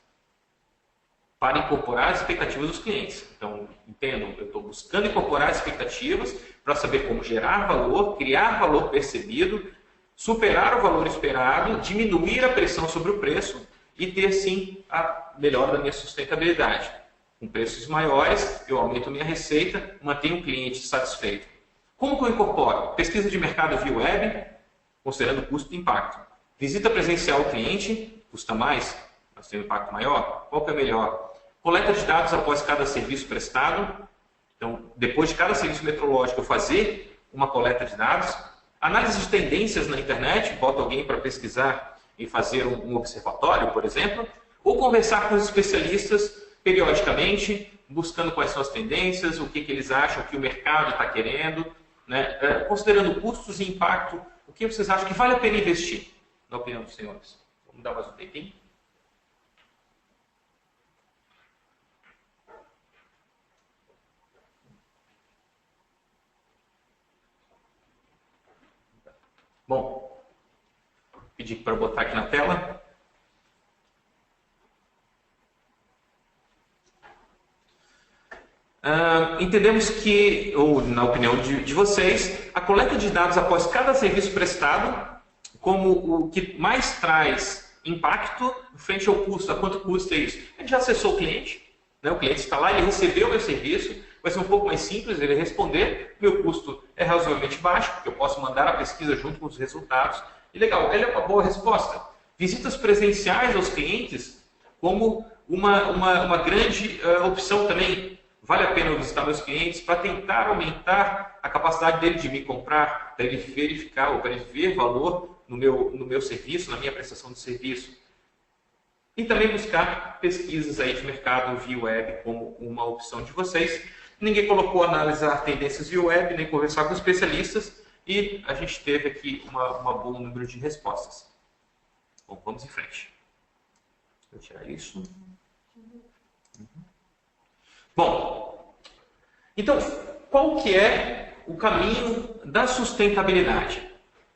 Para incorporar as expectativas dos clientes. Então, entendam, eu estou buscando incorporar as expectativas para saber como gerar valor, criar valor percebido, superar o valor esperado, diminuir a pressão sobre o preço e ter, sim, a melhora da minha sustentabilidade. Com preços maiores, eu aumento a minha receita, mantenho o cliente satisfeito. Como que eu incorporo? Pesquisa de mercado via web, considerando custo e impacto. Visita presencial ao cliente, custa mais, mas tem um impacto maior. Qual que é melhor? coleta de dados após cada serviço prestado. Então, depois de cada serviço meteorológico, eu fazer uma coleta de dados. Análise de tendências na internet, bota alguém para pesquisar e fazer um observatório, por exemplo. Ou conversar com os especialistas periodicamente, buscando quais são as tendências, o que eles acham que o mercado está querendo, né? Considerando custos e impacto, o que vocês acham que vale a pena investir, na opinião dos senhores? Vamos dar mais um tempinho. Bom, vou pedir para botar aqui na tela. Entendemos que, ou na opinião de vocês, a coleta de dados após cada serviço prestado, como o que mais traz impacto frente ao custo, a quanto custa isso? A gente já acessou o cliente, né? O cliente está lá, ele recebeu o meu serviço, vai ser um pouco mais simples ele responder, meu custo é razoavelmente baixo, porque eu posso mandar a pesquisa junto com os resultados, e legal, ele é uma boa resposta. Visitas presenciais aos clientes como uma grande opção também. Vale a pena eu visitar meus clientes para tentar aumentar a capacidade dele de me comprar, para ele verificar ou para ele ver valor no meu serviço, na minha prestação de serviço. E também buscar pesquisas aí de mercado via web como uma opção de vocês. Ninguém colocou analisar tendências via web, nem conversar com especialistas, e a gente teve aqui uma bom número de respostas. Bom, vamos em frente. Vou tirar isso. Bom, então, qual que é o caminho da sustentabilidade?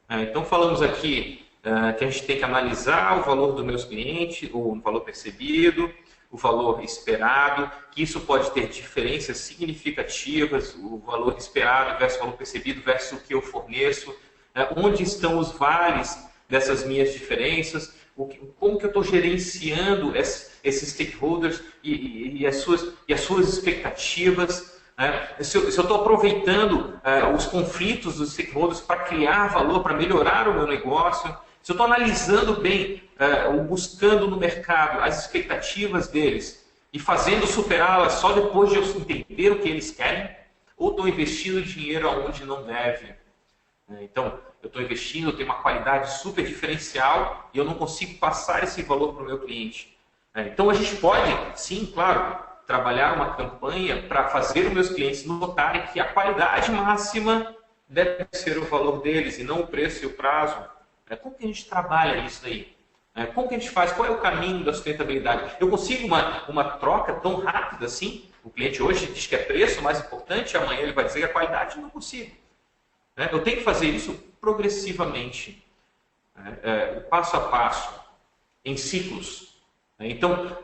Então, falamos aqui que a gente tem que analisar o valor dos meus clientes, o valor percebido, o valor esperado, que isso pode ter diferenças significativas, o valor esperado versus o valor percebido versus o que eu forneço, onde estão os vales dessas minhas diferenças, como que eu estou gerenciando esses stakeholders e as suas expectativas, né? Se eu estou aproveitando os conflitos dos stakeholders para criar valor, para melhorar o meu negócio, se eu estou analisando bem, ou buscando no mercado as expectativas deles e fazendo superá-las só depois de eu entender o que eles querem, ou estou investindo dinheiro aonde não deve. Então, eu estou investindo, eu tenho uma qualidade super diferencial e eu não consigo passar esse valor para o meu cliente. Então, a gente pode, sim, claro, trabalhar uma campanha para fazer os meus clientes notarem que a qualidade máxima deve ser o valor deles e não o preço e o prazo. Como que a gente trabalha isso daí? Como que a gente faz? Qual é o caminho da sustentabilidade? Eu consigo uma troca tão rápida assim? O cliente hoje diz que é preço mais importante, amanhã ele vai dizer que é qualidade. Não consigo. Eu tenho que fazer isso progressivamente, passo a passo, em ciclos. Então,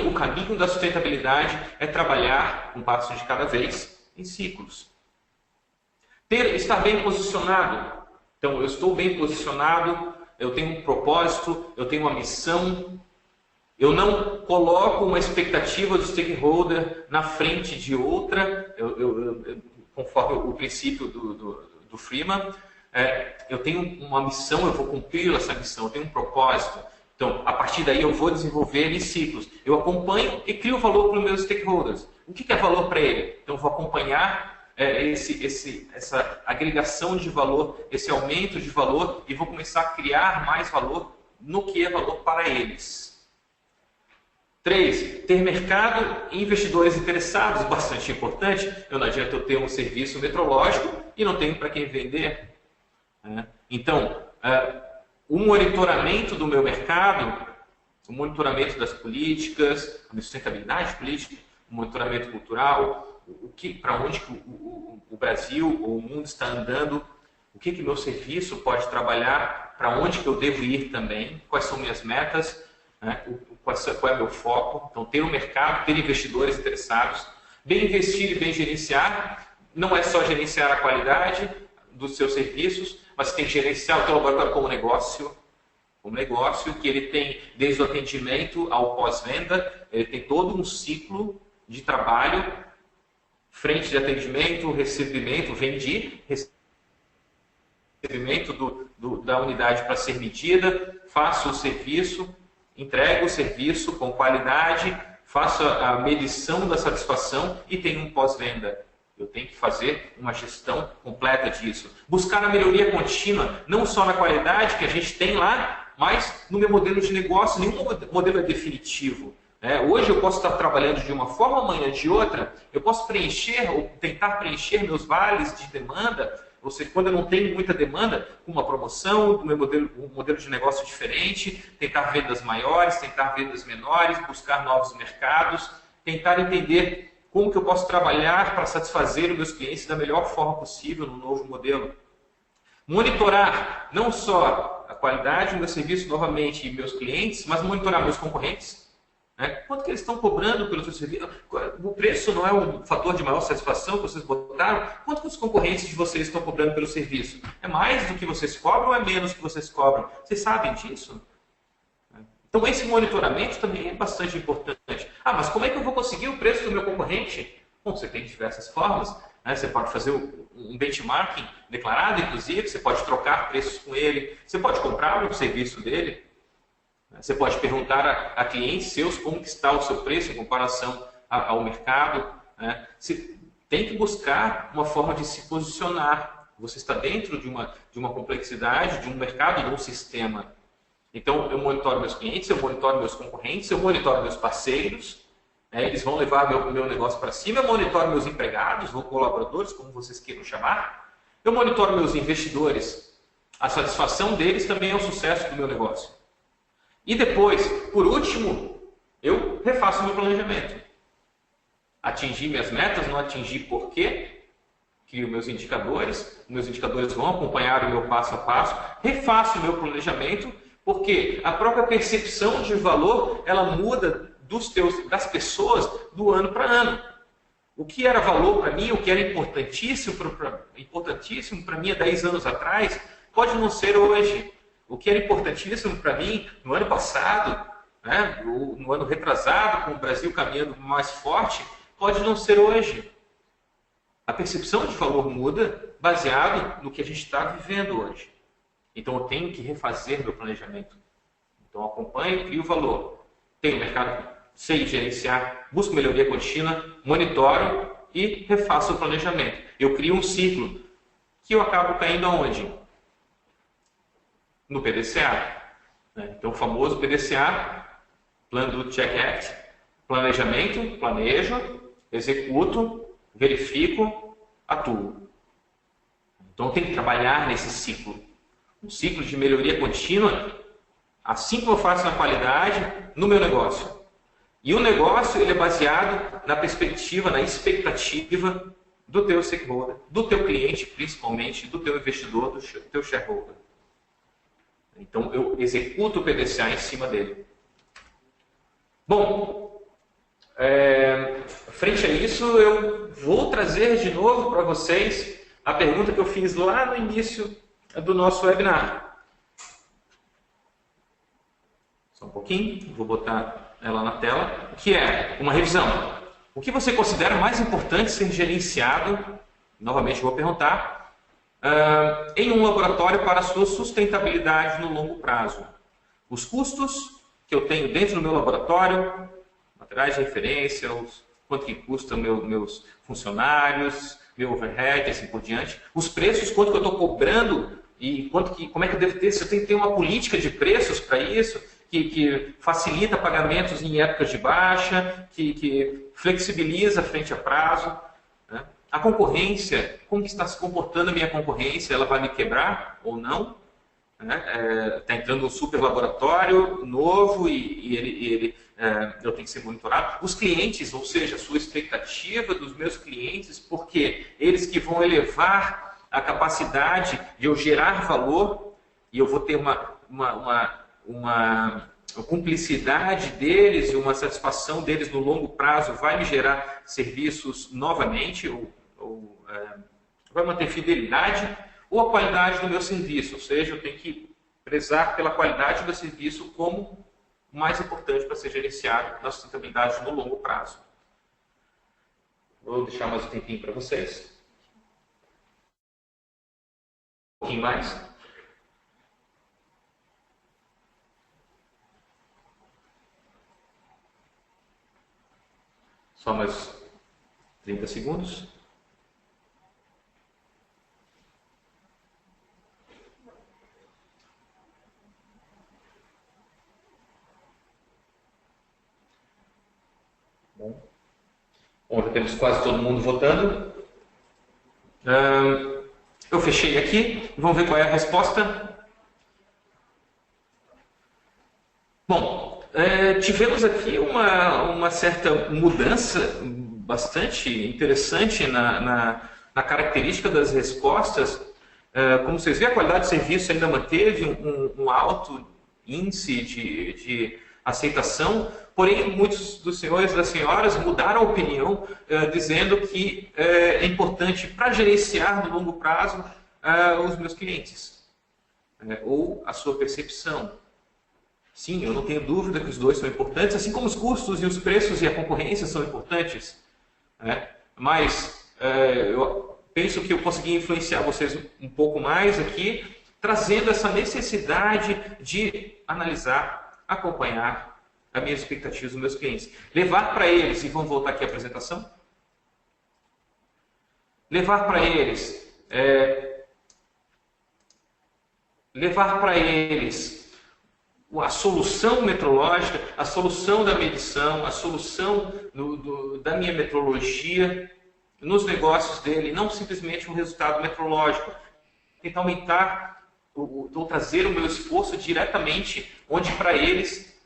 o caminho da sustentabilidade é trabalhar um passo de cada vez em ciclos. Estar bem posicionado. Então, eu estou bem posicionado, eu tenho um propósito, eu tenho uma missão. Eu não coloco uma expectativa do stakeholder na frente de outra, conforme o princípio do Freeman. Eu tenho uma missão, eu vou cumprir essa missão, eu tenho um propósito. Então, a partir daí eu vou desenvolver em ciclos. Eu acompanho e crio valor para os meus stakeholders. O que é valor para ele? Então, eu vou acompanhar essa agregação de valor, esse aumento de valor e vou começar a criar mais valor no que é valor para eles. 3. Ter mercado e investidores interessados, bastante importante. Não adianta eu ter um serviço meteorológico e não tenho para quem vender. Então, o monitoramento do meu mercado, o monitoramento das políticas, a sustentabilidade política, o monitoramento cultural, para onde que o Brasil ou o mundo está andando, o que meu serviço pode trabalhar, para onde que eu devo ir também, quais são minhas metas, qual é meu foco. Então, ter um mercado, ter investidores interessados, bem investir e bem gerenciar, não é só gerenciar a qualidade dos seus serviços, mas tem que gerenciar o teu laboratório como negócio que ele tem desde o atendimento ao pós-venda, ele tem todo um ciclo de trabalho, frente de atendimento, recebimento, recebimento da unidade para ser medida, faço o serviço, entrego o serviço com qualidade, faço a medição da satisfação e tenho um pós-venda. Eu tenho que fazer uma gestão completa disso. Buscar a melhoria contínua, não só na qualidade que a gente tem lá, mas no meu modelo de negócio. Nenhum modelo é definitivo. Hoje eu posso estar trabalhando de uma forma, amanhã de outra. Eu posso preencher ou tentar preencher meus vales de demanda, ou seja, quando eu não tenho muita demanda, com uma promoção, um modelo de negócio diferente, tentar vendas maiores, tentar vendas menores, buscar novos mercados, tentar entender como que eu posso trabalhar para satisfazer os meus clientes da melhor forma possível no novo modelo. Monitorar não só a qualidade do meu serviço novamente e meus clientes, mas monitorar meus concorrentes. Quanto que eles estão cobrando pelo seu serviço? O preço não é um fator de maior satisfação que vocês botaram? Quanto que os concorrentes de vocês estão cobrando pelo serviço? É mais do que vocês cobram ou é menos do que vocês cobram? Vocês sabem disso? Então esse monitoramento também é bastante importante. Mas como é que eu vou conseguir o preço do meu concorrente? Bom, você tem diversas formas. Você pode fazer um benchmarking declarado, inclusive, você pode trocar preços com ele, você pode comprar o serviço dele. Você pode perguntar a clientes seus como que está o seu preço em comparação ao mercado. Você tem que buscar uma forma de se posicionar. Você está dentro de uma complexidade, de um mercado, de um sistema. Então, eu monitoro meus clientes, eu monitoro meus concorrentes, eu monitoro meus parceiros. Eles vão levar meu negócio para cima. Eu monitoro meus empregados, ou colaboradores, como vocês queiram chamar. Eu monitoro meus investidores. A satisfação deles também é o sucesso do meu negócio. E depois, por último, eu refaço meu planejamento. Atingir minhas metas, não atingir por quê? Crio meus indicadores vão acompanhar o meu passo a passo. Refaço o meu planejamento, porque a própria percepção de valor, ela muda das pessoas do ano para ano. O que era valor para mim, o que era importantíssimo para mim há 10 anos atrás, pode não ser hoje. O que era importantíssimo para mim no ano passado, no ano retrasado, com o Brasil caminhando mais forte, pode não ser hoje. A percepção de valor muda baseado no que a gente está vivendo hoje. Então eu tenho que refazer meu planejamento. Então eu acompanho, crio valor. Tenho mercado, sei gerenciar, busco melhoria contínua, monitoro e refaço o planejamento. Eu crio um ciclo que eu acabo caindo aonde? No PDCA. Então, o famoso PDCA, Plano do Check Act, planejamento, planejo, executo, verifico, atuo. Então, eu tenho que trabalhar nesse ciclo. Um ciclo de melhoria contínua, assim como eu faço na qualidade, no meu negócio. E o negócio ele é baseado na perspectiva, na expectativa do teu stakeholder, do teu cliente, principalmente, do teu investidor, do teu shareholder. Então, eu executo o PDCA em cima dele. Bom, frente a isso, eu vou trazer de novo para vocês a pergunta que eu fiz lá no início do nosso webinar. Só um pouquinho, vou botar ela na tela, que é uma revisão. O que você considera mais importante ser gerenciado, novamente vou perguntar, em um laboratório para a sua sustentabilidade no longo prazo? Os custos que eu tenho dentro do meu laboratório, materiais de referência, quanto que custa meus funcionários, meu overhead, assim por diante. Os preços, quanto que eu estou cobrando e como é que eu devo ter, se eu tenho que ter uma política de preços para isso, que facilita pagamentos em épocas de baixa, que flexibiliza frente a prazo. A concorrência, como que está se comportando a minha concorrência? Ela vai me quebrar ou não? Está entrando um super laboratório novo e eu tenho que ser monitorado. Os clientes, ou seja, a sua expectativa dos meus clientes, porque eles que vão elevar a capacidade de eu gerar valor e eu vou ter uma cumplicidade deles e uma satisfação deles no longo prazo vai me gerar serviços novamente, vai manter fidelidade, ou a qualidade do meu serviço, ou seja, eu tenho que prezar pela qualidade do meu serviço como o mais importante para ser gerenciado na sustentabilidade no longo prazo. Vou deixar mais um tempinho para vocês. Um pouquinho mais. Só mais 30 segundos. Bom, já temos quase todo mundo votando. Eu fechei aqui. Vamos ver qual é a resposta. Bom, tivemos aqui uma certa mudança bastante interessante na característica das respostas. Como vocês veem, a qualidade de serviço ainda manteve um alto índice de aceitação, porém muitos dos senhores e das senhoras mudaram a opinião, dizendo que é importante para gerenciar no longo prazo os meus clientes, ou a sua percepção. Sim, eu não tenho dúvida que os dois são importantes, assim como os custos e os preços e a concorrência são importantes. Mas eu penso que eu consegui influenciar vocês um pouco mais aqui, trazendo essa necessidade de analisar, acompanhar as minhas expectativas dos meus clientes. Levar para eles, e vamos voltar aqui à apresentação, levar para eles a solução metrológica, a solução da medição, a solução da minha metrologia nos negócios dele, não simplesmente um resultado metrológico. Tentar aumentar ou trazer o meu esforço diretamente onde para eles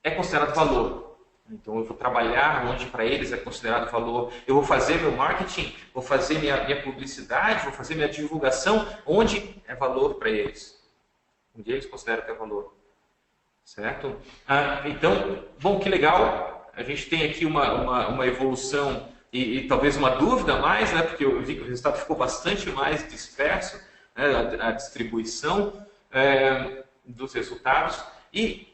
é considerado valor. Então eu vou trabalhar onde para eles é considerado valor. Eu vou fazer meu marketing, vou fazer minha publicidade, vou fazer minha divulgação onde é valor para eles. Onde eles consideram que é valor. Certo? Então, bom, que legal. A gente tem aqui uma evolução e talvez uma dúvida a mais, né? Porque eu vi que o resultado ficou bastante mais disperso, né? A distribuição dos resultados. E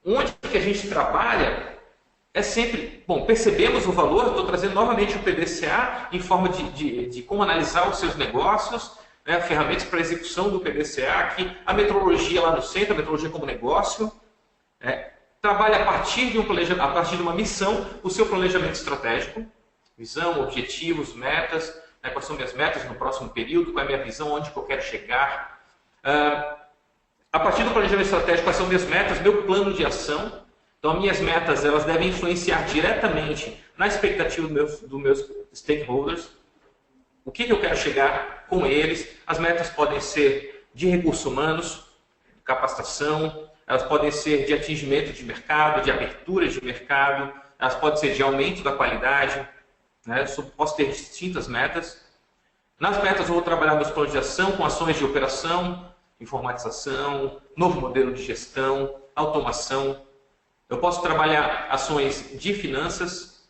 onde que a gente trabalha é sempre, bom, percebemos o valor, estou trazendo novamente o PDCA em forma de como analisar os seus negócios, ferramentas para execução do PDCA, aqui a metrologia lá no centro, a metrologia como negócio, trabalha a partir de uma missão, o seu planejamento estratégico, visão, objetivos, metas, quais são minhas metas no próximo período, qual é a minha visão, onde que eu quero chegar. A partir do planejamento estratégico, quais são minhas metas, meu plano de ação. Então, as minhas metas elas devem influenciar diretamente na expectativa dos meus stakeholders. O que eu quero chegar com eles. As metas podem ser de recursos humanos, capacitação, elas podem ser de atingimento de mercado, de abertura de mercado, elas podem ser de aumento da qualidade. Eu posso ter distintas metas. Nas metas eu vou trabalhar meus planos de ação com ações de operação, informatização, novo modelo de gestão, automação. Eu posso trabalhar ações de finanças,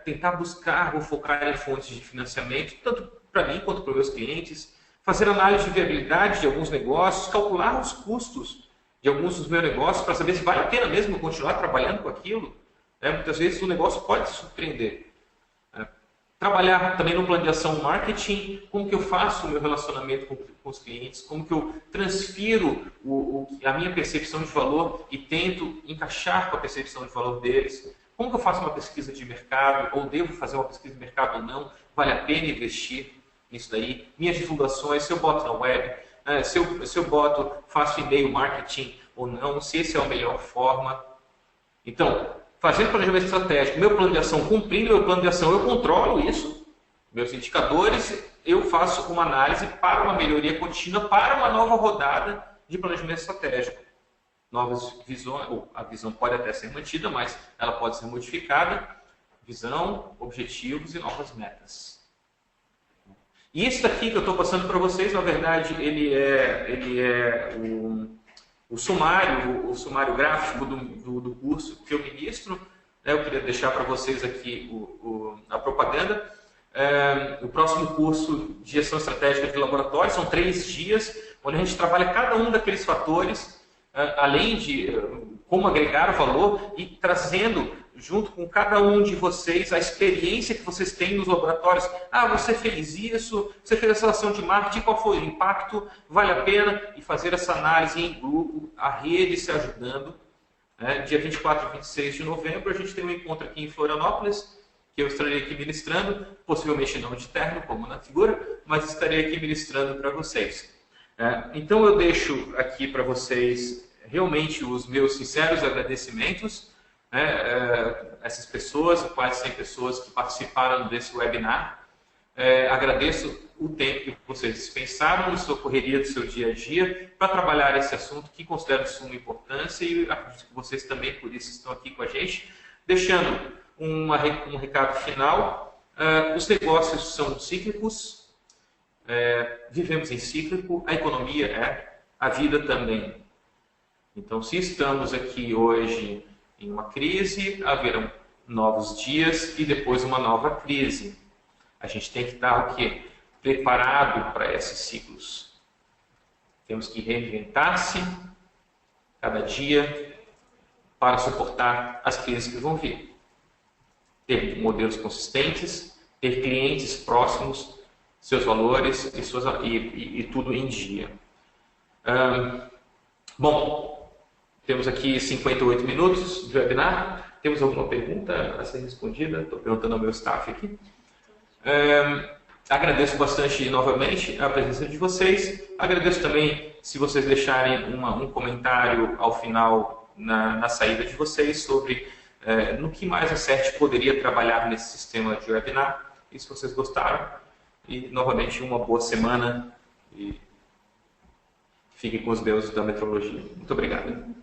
tentar buscar ou focar em fontes de financiamento, tanto para mim quanto para os meus clientes, fazer análise de viabilidade de alguns negócios, calcular os custos de alguns dos meus negócios para saber se vale a pena mesmo continuar trabalhando com aquilo. Muitas vezes o negócio pode se surpreender. Trabalhar também no plano de ação marketing, como que eu faço o meu relacionamento com os clientes, como que eu transfiro a minha percepção de valor e tento encaixar com a percepção de valor deles, como que eu faço uma pesquisa de mercado, ou devo fazer uma pesquisa de mercado ou não, vale a pena investir nisso daí, minhas divulgações, se eu boto na web, se eu boto, faço e-mail marketing ou não, se essa é a melhor forma. Então, fazendo planejamento estratégico, meu plano de ação, cumprindo meu plano de ação, eu controlo isso, meus indicadores, eu faço uma análise para uma melhoria contínua, para uma nova rodada de planejamento estratégico. Novas visões, ou a visão pode até ser mantida, mas ela pode ser modificada. Visão, objetivos e novas metas. E isso daqui que eu estou passando para vocês, na verdade, ele é o sumário gráfico do curso que eu ministro. Eu queria deixar para vocês aqui a propaganda. O próximo curso de gestão estratégica de laboratório são 3 dias, onde a gente trabalha cada um daqueles fatores, além de como agregar valor e trazendo junto com cada um de vocês a experiência que vocês têm nos laboratórios. Você fez isso, você fez essa ação de marketing, qual foi o impacto, vale a pena, e fazer essa análise em grupo, a rede se ajudando, Dia 24 e 26 de novembro, a gente tem um encontro aqui em Florianópolis, que eu estarei aqui ministrando, possivelmente não de terno, como na figura, mas estarei aqui ministrando para vocês. Então eu deixo aqui para vocês realmente os meus sinceros agradecimentos, essas pessoas, quase 100 pessoas que participaram desse webinar. Agradeço o tempo que vocês dispensaram na sua correria do seu dia a dia para trabalhar esse assunto que considero de suma importância, e acredito que vocês também por isso estão aqui com a gente, deixando um recado final. Os negócios são cíclicos, vivemos em cíclico, a economia a vida também. Então, se estamos aqui hoje em uma crise, haverão novos dias e depois uma nova crise. A gente tem que estar o quê? Preparado para esses ciclos. Temos que reinventar-se cada dia para suportar as crises que vão vir. Ter modelos consistentes, ter clientes próximos, seus valores e tudo em dia. Bom, temos aqui 58 minutos de webinar. Temos alguma pergunta a ser respondida? Estou perguntando ao meu staff aqui. Agradeço bastante novamente a presença de vocês. Agradeço também se vocês deixarem um comentário ao final na saída de vocês sobre no que mais a CERT poderia trabalhar nesse sistema de webinar. E se vocês gostaram. E novamente uma boa semana e fiquem com os deuses da metrologia. Muito obrigado.